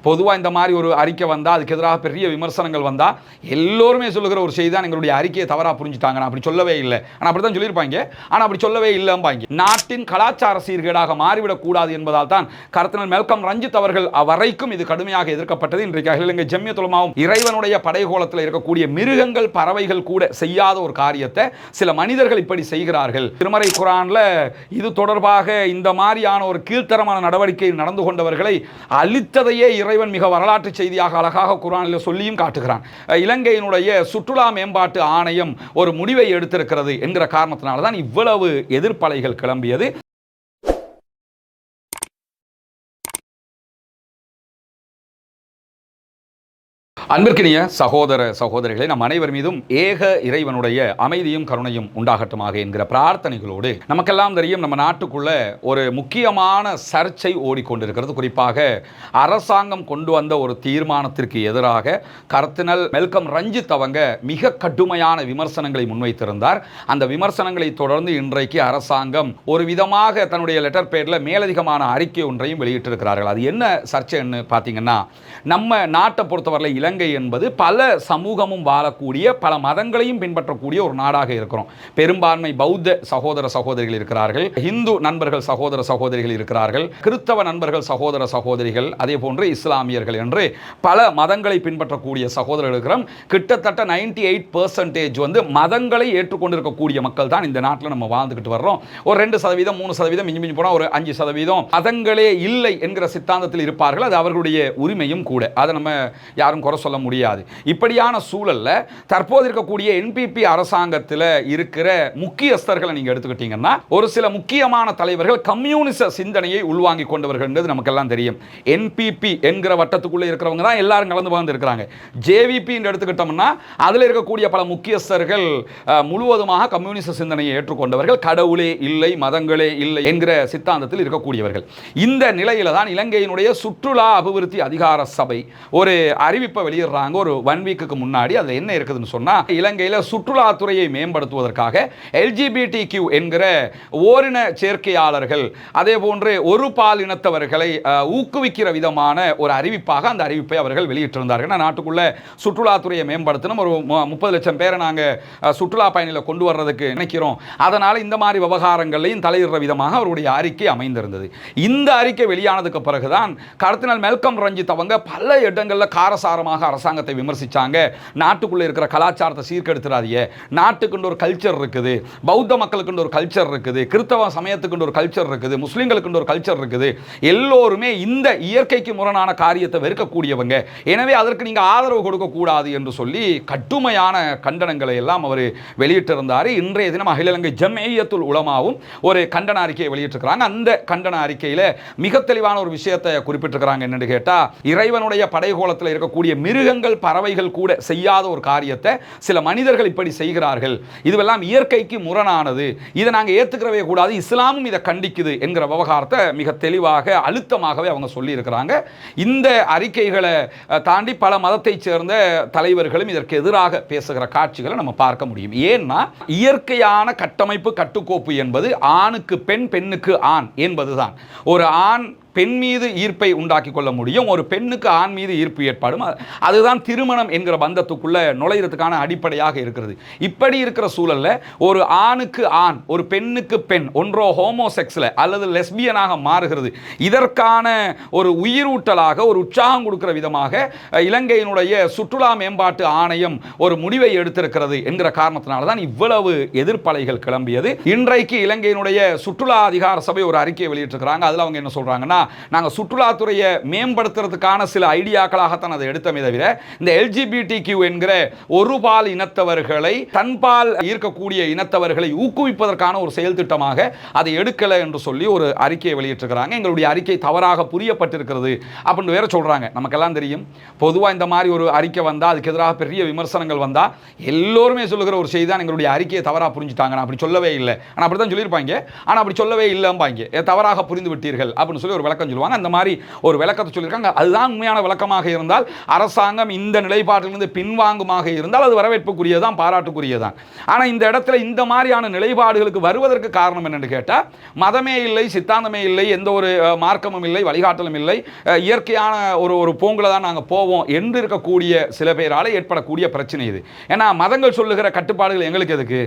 பொதுவாக இந்த மாதிரி ஒரு அறிக்கை வந்தால் அதுக்கு எதிராக பெரிய விமர்சனங்கள் வந்தால் எல்லோருமே சொல்லுகிற ஒரு செய்தி தான் எங்களுடைய அறிக்கையை தவறாக புரிஞ்சுட்டாங்க, நான் அப்படி சொல்லவே இல்லை, ஆனால் அப்படி தான் சொல்லியிருப்பாங்க, ஆனால் அப்படி சொல்லவே இல்லைம்பாங்க. நாட்டின் கலாச்சார சீர்கேடாக மாறிவிடக்கூடாது என்பதால் தான் கர்தினால் மெல்கம் ரஞ்சித் அவர்கள் வரைக்கும் இது கடுமையாக எதிர்க்கப்பட்டது. இன்றைக்கு அகில இலங்கை ஜம்மியத்துல் உலமாவும் இறைவனுடைய படைகோலத்தில் இருக்கக்கூடிய மிருகங்கள் பறவைகள் கூட செய்யாத ஒரு காரியத்தை சில மனிதர்கள் இப்படி செய்கிறார்கள். திருமறை குர்ஆன்ல இது தொடர்பாக இந்த மாதிரியான ஒரு கீழ்த்தரமான நடவடிக்கை நடந்து கொண்டவர்களை அழித்ததையே இறைவன் மிக வரலாற்று செய்தியாக அழகாக குர்ஆனில் சொல்லியும் காட்டுகிறான். இலங்கையினுடைய சுற்றுலா மேம்பாட்டு ஆணையம் ஒரு முடிவை எடுத்திருக்கிறது என்கிற காரணத்தினால தான் இவ்வளவு எதிர்ப்பலைகள் கிளம்பியது. அன்பிற்கினிய சகோதர சகோதரிகளை நம் அனைவர் மீதும் ஏக இறைவனுடைய அமைதியும் கருணையும் உண்டாகட்டுமாக என்கிற பிரார்த்தனைகளோடு, நமக்கெல்லாம் தெரியும் நம்ம நாட்டுக்குள்ள ஒரு முக்கியமான சர்ச்சை ஓடிக்கொண்டிருக்கிறது. குறிப்பாக அரசாங்கம் கொண்டு வந்த ஒரு தீர்மானத்திற்கு எதிராக கர்தினால் மெல்கம் ரஞ்சித் அவங்க மிக கடுமையான விமர்சனங்களை முன்வைத்திருந்தார். அந்த விமர்சனங்களை தொடர்ந்து இன்றைக்கு அரசாங்கம் ஒரு விதமாக தன்னுடைய லெட்டர் பேரில் மேலதிகமான அறிக்கை ஒன்றையும் வெளியிட்டிருக்கிறார்கள். அது என்ன சர்ச்சைன்னு பார்த்தீங்கன்னா, நம்ம நாட்டை பொறுத்தவரை இலங்கை என்பது பல சமூகமும் வாழக்கூடிய பல மதங்களையும் பின்பற்றக்கூடிய ஒரு நாடாக இருக்கிறோம். பெரும்பான்மை பௌத்த சகோதர சகோதரிகள் இருக்கிறார்கள், இந்து நண்பர்கள் சகோதர சகோதரிகள் இருக்கிறார்கள், கிறிஸ்தவ நண்பர்கள் சகோதர சகோதரிகள், அதே போன்று இஸ்லாமியர்கள் என்று பல மதங்களை பின்பற்றக்கூடிய சகோதரர்கள் இருக்கிறோம். கிட்டத்தட்ட 98% வந்து மதங்களை ஏற்றுக்கொண்டிருக்கக்கூடிய மக்கள் தான் இந்த நாட்டில் நம்ம வாழ்ந்துகிட்டு வர்றோம். ஒரு 2%, 3% மிஞ்சி போனால் ஒரு 5% மதங்களே இல்லை என்கிற சித்தாந்தத்தில் இருப்பார்கள். அது அவர்களுடைய உரிமையும் கூட, அதை நம்ம யாரும் குறை சொல்ல முடியாது. இப்படியான சூழல்ல தற்போது இருக்கக்கூடிய என்பிபி அரசாங்கத்தில் இருக்கிற முக்கியஸ்தர்களை நீங்க எடுத்துக்கிட்டீங்கன்னா, ஒரு சில முக்கியமான தலைவர்கள் கம்யூனிச சிந்தனையை உள்வாங்கி கொண்டவர்கள் என்பது நமக்கெல்லாம் தெரியும். என்பிபி என்கிற வட்டத்துக்குள்ளே இருக்கிறவங்க தான் எல்லாரும் கலந்து வந்து இருக்கிறாங்க. ஜேவிபி எடுத்துக்கிட்டோம்னா அதில் இருக்கக்கூடிய பல முக்கியஸ்தர்கள் முழுவதுமாக கம்யூனிச சிந்தனையை ஏற்றுக்கொண்டவர்கள், கடவுளே இல்லை மதங்களே இல்லை என்கிற சித்தாந்தத்தில் இருக்கக்கூடியவர்கள். இந்த நிலையில தான் இலங்கையினுடைய சுற்றுலா அபிவிருத்தி அதிகார சபை ஒரு அறிவிப்பை வெளியிடுறாங்க ஒரு 1 வீக்குக்கு முன்னாடி. அது என்ன இருக்குதுன்னு சொன்னா, இலங்கையில் சுற்றுலாத்துறையை மேம்படுத்துவதற்காக LGBTQ என்கிற ஓரின சேர்க்கையாளர்கள் அதே போன்று ஒரு பால் இனத்தவர்களை ஊக்குவிக்கிற விதமான ஒரு அறிவிப்பாக அந்த அறிவிப்பை அவர்கள் வெளியிட்டிருந்தார்கள். நாட்டுக்குள்ள சுற்றுலாத்துறையை மேம்படுத்தணும், ஒரு 30 லட்சம் பேரை நாங்கள் சுற்றுலா பயணிகளை கொண்டு வர்றதுக்கு நினைக்கிறோம், அதனால இந்த மாதிரி விவகாரங்களையும் தலையிடுற விதமாக அவருடைய அறிக்கை அமைந்திருந்தது. இந்த அறிக்கை வெளியானதுக்கு பிறகுதான் கர்தினால் மெல்கம் ரஞ்சித் அவங்க பல இடங்களில் காரசாரமாக அரசாங்கத்தை விமர்சிச்சாங்க. நாட்டுக்குள்ள இருக்கிற கலாச்சாரத்தை சீர்கெடுத்துறாதீங்க, நாட்டுக்கு ஒரு கல்ச்சர் இருக்குது, பௌத்த மக்களுக்கு ஒரு கல்ச்சர் இருக்குது, கிறிஸ்தவ சமயத்துக்கு ஒரு கல்ச்சர் இருக்குது, முஸ்லிம்களுக்கு ஒரு கல்ச்சர் இருக்குது, எல்லோருமே இந்த இயற்கைக்கு முரணான காரியத்தை வெறுக்கக்கூடியவங்க, எனவே அதற்கு நீங்க ஆதரவு கொடுக்க கூடாது என்று சொல்லி கடுமையான கண்டனங்களை எல்லாம் அவர் வெளியிட்டிருந்தார். இன்றைய தினம் அகில இலங்கை ஜம்மியத்துல் உலமாவும் ஒரு கண்டன அறிக்கையை வெளியிட்டிருக்கிறாங்க. அந்த கண்டன அறிக்கையில மிக தெளிவான ஒரு விஷயத்தை குறிப்பிட்டிருக்கிறாங்க. என்னன்னு கேட்டா, இறைவனுடைய படைகோலத்தில் இருக்கக்கூடிய மிருகங்கள் பறவைகள் கூட செய்யாத ஒரு காரியத்தை சில மனிதர்கள் இப்படி செய்கிறார்கள், இதுவெல்லாம் இயற்கைக்கு முரணானது, இதை நாங்கள் ஏற்றுக்கிறவே கூடாது, இஸ்லாமும் இதை கண்டிக்குது என்கிற விவகாரத்தை மிக தெளிவாக அழுத்தமாகவே அவங்க சொல்லி இருக்கிறாங்க. இந்த அறிக்கைகளை தாண்டி பல மதத்தை சேர்ந்த தலைவர்களும் இதற்கு எதிராக பேசுகிற காட்சிகளை நம்ம பார்க்க முடியும். ஏன்னா இயற்கையான கட்டமைப்பு கட்டுக்கோப்பு என்பது ஆணுக்கு பெண் பெண்ணுக்கு ஆண் என்பதுதான். ஒரு ஆண் பெண் மீது ஈர்ப்பை உண்டாக்கி கொள்ள முடியும், ஒரு பெண்ணுக்கு ஆண் மீது ஈர்ப்பு ஏற்படும், அதுதான் திருமணம் என்கிற பந்தத்துக்குள்ள நுழையிறதுக்கான அடிப்படையாக இருக்கிறது. இப்படி இருக்கிற சூழல்ல ஒரு ஆணுக்கு ஆண் ஒரு பெண்ணுக்கு பெண் ஒன்றோ ஹோமோசெக்ஸ்ல அல்லது லெஸ்பியனாக மாறுகிறது. இதற்கான ஒரு உயிரூட்டலாக ஒரு உற்சாகம் கொடுக்கிற விதமாக இலங்கையினுடைய சுற்றுலா மேம்பாட்டு ஆணையம் ஒரு முடிவை எடுத்திருக்கிறது என்கிற காரணத்தினால தான் இவ்வளவு எதிர்ப்பலைகள் கிளம்பியது. இன்றைக்கு இலங்கையினுடைய சுற்றுலா அதிகார சபை ஒரு அறிக்கையை வெளியிட்டிருக்கிறாங்க. அதில் அவங்க என்ன சொல்றாங்கன்னா, நாங்கள் சுற்றுலாத்துறையை மேம்படுத்துறதுக்கான சில ஐடியாக்களாகத்தான் அதை எடுத்தமே தவிர இந்த LGBTQ என்கிற ஒரு பால் இனத்தவர்களை தன்பால் ஈர்க்கக்கூடிய இனத்தவர்களை ஊக்குவிப்பதற்கான ஒரு செயல் திட்டமாக அதை எடுக்கலை என்று சொல்லி ஒரு அறிக்கையை வெளியிட்டிருக்கிறாங்க. எங்களுடைய அறிக்கை தவறாக புரியப்பட்டிருக்கிறது அப்படின்னு வேற சொல்றாங்க. நமக்கெல்லாம் தெரியும், பொதுவாக இந்த மாதிரி ஒரு அறிக்கை வந்தால் அதுக்கு எதிராக பெரிய விமர்சனங்கள் வந்தால் எல்லோருமே சொல்லுகிற ஒரு செய்தி தான் எங்களுடைய அறிக்கையை தவறாக புரிஞ்சுட்டாங்க, நான் அப்படி சொல்லவே இல்லை, ஆனால் அப்படி தான் சொல்லியிருப்பாங்க, ஆனால் அப்படி சொல்லவே இல்லைம்பாங்க, தவறாக புரிந்து விட்டீர்கள் அப்படின்னு சொல்லி ஒரு விளக்கம் சொல்லுவாங்க. அந்த மாதிரி ஒரு விளக்கத்தை சொல்லியிருக்காங்க. அதுதான் உண்மையான விளக்கமாக இருந்தால், அரசாங்கம் இந்த நிலைப்பாட்டிலிருந்து பின்வாங்குமாக இருந்தால் அது வரவேற்புக்குரியதான், பாராட்டுக்குரியதான். ஆனால் இந்த இடத்துல இந்த மாதிரியான நிலைப்பாடுகளுக்கு வருவதற்கு காரணம் என்னென்னு கேட்டால், மதமே இல்லை, சித்தாந்தமே இல்லை, எந்த ஒரு மார்க்கமும் இல்லை, வழிகாட்டலும் இல்லை, இயற்கையான ஒரு போங்கில் தான் நாங்கள் போவோம் என்று இருக்கக்கூடிய சில பேரால் ஏற்படக்கூடிய பிரச்சனை இது. ஏன்னா மதங்கள் சொல்லுகிற கட்டுப்பாடுகள் எங்களுக்கு எதுக்கு?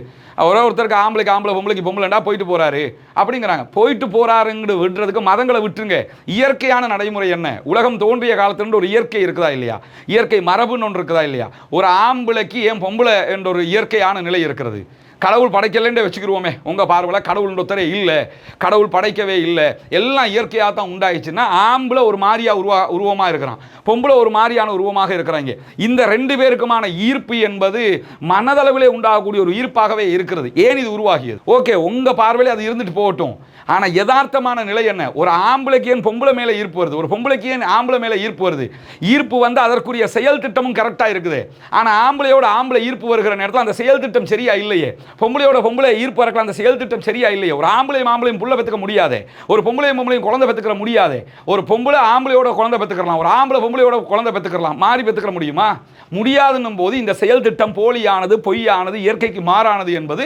ஒருத்தருக்கு ஆம்பளைக்கு ஆம்பளை, பொம்பளைக்கு பொம்பளைண்டா போயிட்டு போறாரு அப்படிங்கிறாங்க. போயிட்டு போறாருன்னு விடுறதுக்கு மதங்களை விட்டுருங்க. இயற்கையான நடைமுறை என்ன? உலகம் தோன்றிய காலத்திலிருந்து ஒரு இயற்கை இருக்குதா இல்லையா? இயற்கை மரபுன்னு ஒன்று இருக்குதா இல்லையா? ஒரு ஆம்பளைக்கு ஏன் பொம்பளை என்ற ஒரு இயற்கையான நிலை இருக்கிறது. கடவுள் படைக்கலன்னு வச்சுக்கிருவோமே, உங்கள் பார்வையில் கடவுள் ஒருத்தரே இல்லை, கடவுள் படைக்கவே இல்லை, எல்லாம் இயற்கையாக தான் உண்டாயிடுச்சுன்னா, ஆம்பளை ஒரு மாதிரியா உருவமாக இருக்கிறான், பொம்பளை ஒரு மாதிரியான உருவமாக இருக்கிறாங்க. இந்த ரெண்டு பேருக்குமான ஈர்ப்பு என்பது மனதளவிலே உண்டாகக்கூடிய ஒரு ஈர்ப்பாகவே இருக்கிறது. ஏன் இது உருவாகியது? ஓகே, உங்கள் பார்வையிலே அது இருந்துட்டு போகட்டும். ஆனால் யதார்த்தமான நிலை என்ன? ஒரு ஆம்பளைக்கு ஏன் பொம்பளை மேலே ஈர்ப்பு வருது? ஒரு பொம்பளைக்கு ஏன் ஆம்பளை மேலே ஈர்ப்பு வருது? ஈர்ப்பு வந்து அதற்குரிய செயல் திட்டமும் கரெக்டாக இருக்குது. ஆனால் ஆம்பளையோட ஆம்பளை ஈர்ப்பு வருகிற நேரத்தில் அந்த செயல் திட்டம் சரியா இல்லையே. பொம்பளையோட பொம்பளை ஈர்ப்பு வரக்கலாம், அந்த செயல் திட்டம் சரியா இல்லையே. ஒரு ஆம்பளையும் ஆம்பளையும் புள்ள பெற்றுக்க முடியாது, ஒரு பொம்பளையும் பொம்பளையும் குழந்தை பெற்றுக்கிற முடியாது. ஒரு பொம்பளை ஆம்பளையோட குழந்தை பெற்றுக்கலாம், ஒரு ஆம்பளை பொம்பளையோட குழந்தை பெற்றுக்கலாம், மாறி பெற்றுக்கிற முடியுமா? முடியாதுன்னும் போது இந்த செயல் திட்டம் போலியானது, பொய்யானது, இயற்கைக்கு மாறானது என்பது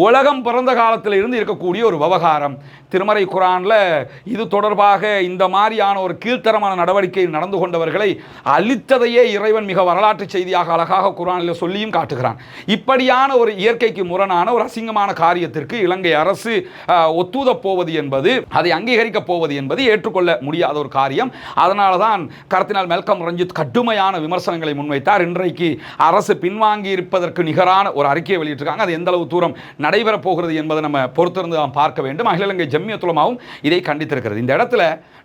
உலகம் பிறந்த காலத்தில் இருந்து இருக்கக்கூடிய ஒரு விவகாரம். திருமறை குரான்ல இது தொடர்பாக இந்த மாதிரியான ஒரு கீழ்த்தரமான நடவடிக்கை நடந்து கொண்டவர்களை அழித்ததையே இறைவன் மிக வரலாற்று செய்தியாக அழகாக குரானில் சொல்லியும் காட்டுகிறான். இப்படியான ஒரு இயற்கைக்கு முரணான ஒரு அசிங்கமான காரியத்திற்கு இலங்கை அரசு ஒத்துதப் போவது என்பது, அதை அங்கீகரிக்கப் போவது என்பது ஏற்றுக்கொள்ள முடியாத ஒரு காரியம். அதனால தான் கர்தினால் மெல்கம் ரஞ்சித் கடுமையான விமர்சனங்களை முன்வைத்தார். இன்றைக்கு அரசு பின்வாங்கி இருப்பதற்கு நிகரான ஒரு அறிக்கையை வெளியிட்டிருக்காங்க. அது எந்த அளவு தூரம் நடைபெறப் போகிறது என்பதை நம்ம பொறுத்திருந்து நாம் பார்க்க வேண்டும். அகில இலங்கை ஜம்மியத்துல் உலமாவும் இதை கண்டித்திருக்கிறது. இந்த இடத்துல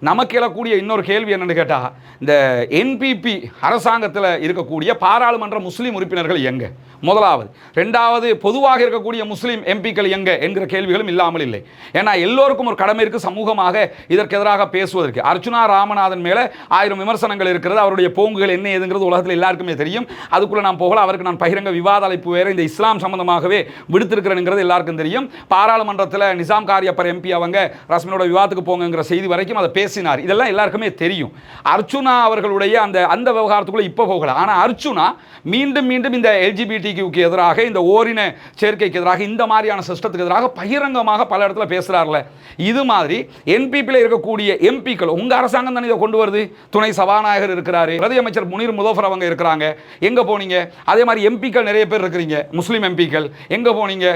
நமக்கு எழக்கூடிய இன்னொரு கேள்வி என்னன்னு கேட்டால், இந்த என்பிபி அரசாங்கத்தில் இருக்கக்கூடிய பாராளுமன்ற முஸ்லீம் உறுப்பினர்கள் எங்க? முதலாவது. ரெண்டாவது, பொதுவாக இருக்கக்கூடிய முஸ்லீம் எம்பிக்கள் எங்க என்கிற கேள்விகளும் இல்லாமல் இல்லை. ஏன்னா எல்லோருக்கும் ஒரு கடமை இருக்கு சமூகமாக இதற்கு எதிராக பேசுவதற்கு. அர்ச்சுனா ராமநாதன் மேல 1000 விமர்சனங்கள் இருக்கிறது. அவருடைய போங்குகள் என்ன ஏதுங்கிறது உலகத்தில் எல்லாருக்குமே தெரியும். அதுக்குள்ள நான் போகல. அவருக்கு நான் பகிரங்க விவாத அழைப்பு வேற இந்த இஸ்லாம் சம்பந்தமாகவே விடுத்திருக்கிறேங்கிறது எல்லாருக்கும் தெரியும். பாராளுமன்றத்தில் நிசாம் காரியப்பர் எம்பி அவங்க ரஸ்மினோட விவாதத்துக்கு போங்கிற செய்தி வரைக்கும் அதை பேசினார். இதெல்லாம் எல்லாருக்குமே தெரியும். அர்ச்சுனா அவர்களுடைய அந்த விவகாரத்துக்குள்ள இப்போ போகல. ஆனால் அர்ச்சுனா மீண்டும் மீண்டும் இந்த எல்ஜிபிடிக்கு எதிராக, இந்த ஓரின சேர்க்கைக்கு எதிராக, இந்த மாதிரியான சிஸ்டத்துக்கு எதிராக பகிரங்கமாக பல இடத்துல பேசுறாருல. இது மாதிரி என்பிபியில் இருக்கக்கூடிய எம்பிக்கள், உங்க அரசாங்கம் தான் இதை கொண்டு வருது. துணை சபாநாயகர் இருக்கிறாரு, பிரதி அமைச்சர் முனீர் முதஃபர் அவங்க இருக்கிறாங்க. எங்க போனீங்க? அதே மாதிரி எம்பிக்கள் நிறைய பேர் இருக்கிறீங்க, முஸ்லீம் எம்பிக்கள் எங்க போனீங்க?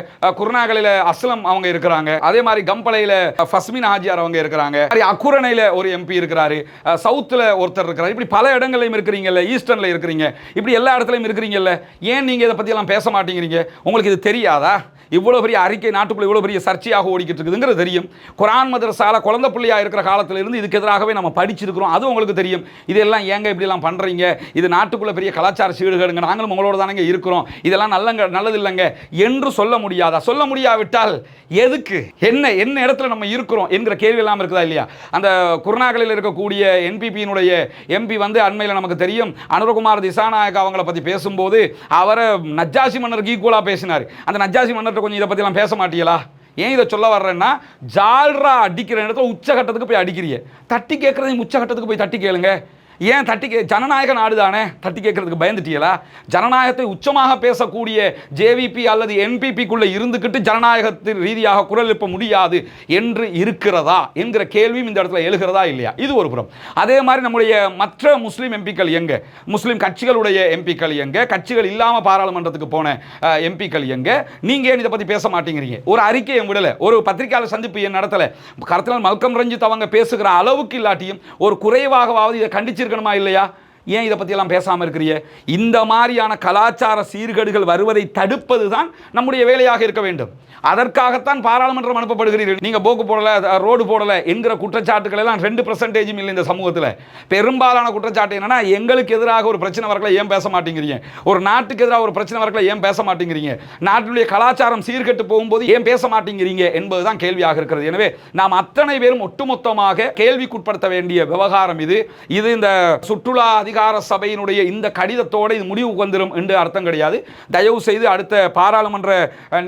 குருநாகலில் அஸ்லம் அவங்க இருக்கிறாங்க. அதே மாதிரி கம்பளையில் ஃபஸ்மின் ஹாஜியார் அவங்க இருக்கிறாங்க. அக்குரணையில் ஒரு எம்பி இருக்கிறாரு, சவுத்தில் ஒருத்தர் இருக்கிறார். இப்படி பல இடங்களையும் இருக்கிறீங்கல்ல, ஈஸ்டர்னில் இருக்கிறீங்க, இப்படி எல்லா இடத்துலையும் இருக்கிறீங்கல்ல. ஏன் நீங்கள் இதை பற்றியெல்லாம் பேச மாட்டேங்கிறீங்க? உங்களுக்கு இது தெரியாதா? இவ்வளோ பெரிய அறிக்கை நாட்டுக்குள்ள இவ்வளோ பெரிய சர்ச்சையாக ஓடிக்கிட்டு இருக்குதுங்கிறது தெரியும். குரான் மதரசால குழந்தை பிள்ளையாக இருக்கிற காலத்திலிருந்து இதுக்கு எதிராகவே நம்ம படிச்சிருக்கிறோம். அது உங்களுக்கு தெரியும். இதெல்லாம் ஏங்க இப்படிலாம் பண்ணுறீங்க? இது நாட்டுக்குள்ள பெரிய கலாச்சார சீடுகளுங்க, நாங்களும் உங்களோட தானே இருக்கிறோம், இதெல்லாம் நல்லது இல்லைங்க என்று சொல்ல முடியாதா? சொல்ல முடியாவிட்டால் எதுக்கு, என்ன இடத்துல நம்ம இருக்கிறோம் என்கிற கேள்வி எல்லாம் இருக்குதா இல்லையா? அந்த குருநாகலில் இருக்கக்கூடிய என்பிபியினுடைய எம்பி வந்து அண்மையில் நமக்கு தெரியும், அனுரகுமார் திசாநாயக் அவங்கள பற்றி பேசும்போது அவரை நஜ்ஜாசி மன்னருக்கு ஈக்குவலாக பேசினார். அந்த நஜ்ஜாசி மன்னர் கொஞ்சம் இதை பற்றிலாம் பேச மாட்டீங்களா? ஏன் இதை சொல்ல வர்றேன்னா, ஜால்ரா அடிக்கிற இடத்துல உச்சகட்டத்துக்கு போய் அடிக்கிறீங்க, தட்டி கேட்குறதையும் உச்சகட்டத்துக்கு போய் தட்டி கேளுங்க. ஏன் ஜனநாயக நாடு தானே, தட்டி கேட்கறதுக்கு பயந்துட்டீங்களா? ஜனநாயகத்தை உச்சமாக பேசக்கூடிய ஜேவிபி அல்லது என்பிபிக்குள்ளே இருந்துக்கிட்டு ஜனநாயகத்தின் ரீதியாக குரல் எழுப்ப முடியாது என்று இருக்கிறதா என்கிற கேள்வியும் இந்த இடத்துல எழுகிறதா இல்லையா? இது ஒரு புறம். அதே மாதிரி நம்முடைய மற்ற முஸ்லீம் எம்பிக்கள் எங்க? முஸ்லீம் கட்சிகளுடைய எம்பிக்கள் எங்க? கட்சிகள் இல்லாமல் பாராளுமன்றத்துக்கு போன எம்பிக்கள் எங்க? நீங்கள் ஏன் இதை பற்றி பேச மாட்டேங்கிறீங்க? ஒரு அறிக்கையை விடலை, ஒரு பத்திரிகையாளர் சந்திப்பு ஏன் நடத்தலை? கர்தினால் மல்கம் ரஞ்சித் அவங்க பேசுகிற அளவுக்கு இல்லாட்டியும் ஒரு குறைவாகவாவது இதை கண்டிச்சு இருக்கணுமா இல்லையா? ஏன் இதை பற்றியெல்லாம் பேசாமல் இருக்கிறீங்க? இந்த மாதிரியான கலாச்சார சீர்கேடுகள் வருவதை தடுப்பது தான் நம்முடைய வேலையாக இருக்க வேண்டும். அதற்காகத்தான் பாராளுமன்றம் அனுப்பப்படுகிறீர்கள். நீங்கள் போக்கு போடலை, ரோடு போடலை என்கிற குற்றச்சாட்டுகள் எல்லாம் 2% இல்லை இந்த சமூகத்தில். பெரும்பாலான குற்றச்சாட்டு என்னன்னா, எங்களுக்கு எதிராக ஒரு பிரச்சனை வரல ஏன் பேச மாட்டேங்கிறீங்க? ஒரு நாட்டுக்கு எதிராக ஒரு பிரச்சனை வரல ஏன் பேச மாட்டேங்கிறீங்க? நாட்டினுடைய கலாச்சாரம் சீர்கெட்டு போகும்போது ஏன் பேச மாட்டேங்கிறீங்க என்பதுதான் கேள்வியாக இருக்கிறது. எனவே நாம் அத்தனை பேரும் ஒட்டுமொத்தமாக கேள்விக்குட்படுத்த வேண்டிய விவகாரம் இது. இந்த சுற்றுலா அதிகாரி அதிகார சபையினுடைய இந்த கடிதத்தோடு இது முடிவுக்கு வந்துடும் என்று அர்த்தம் கிடையாது. தயவு செய்து அடுத்த பாராளுமன்ற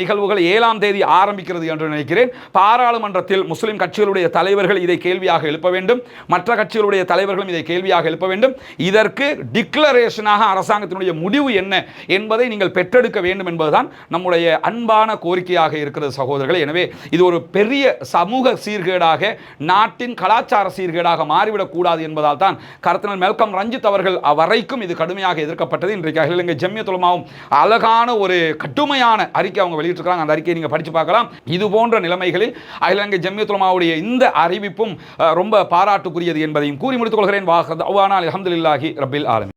நிகழ்வுகள் 7ஆம் தேதி ஆரம்பிக்கிறது என்று நினைக்கிறேன். பாராளுமன்றத்தில் முஸ்லிம் கட்சிகளுடைய தலைவர்கள் இதை கேள்வியாக எழுப்ப வேண்டும், மற்ற கட்சிகளுடைய தலைவர்களும் இதை கேள்வியாக எழுப்ப வேண்டும். இதற்கு டிக்ளரேஷனாக அரசாங்கத்தினுடைய முடிவு என்ன என்பதை நீங்கள் பெற்றெடுக்க வேண்டும் என்பதுதான் நம்முடைய அன்பான கோரிக்கையாக இருக்கிறது சகோதரர்களே. எனவே இது ஒரு பெரிய சமூக சீர்கேடாக, நாட்டின் கலாச்சார சீர்கேடாக மாறிவிடக் கூடாது என்பதால் தான் கர்தினால் மெல்கம் ரஞ்சித் அவர்கள் வரைக்கும் இது கடுமையாக எதிர்க்கப்பட்டது. இன்றைக்கு அகில இலங்கை ஜம்மியத்துல் உலமாவும் அழகான ஒரு கடுமையான அறிக்கை அவங்க வெளியிட்டிருக்காங்க. அந்த அறிக்கையை நீங்க படிச்சு பார்க்கலாம். இது போன்ற நிலைமைகளில் அகில இலங்கை ஜம்மியத்துல் உலமாவுடைய இந்த அறிவிப்பும் ரொம்ப பாராட்டுக்குரியது என்பதையும் கூறி முடித்துக் கொள்கிறேன். வாஹ் தஅவானா அல்ஹம்துலில்லாஹி ரப்பில் ஆலமீன்.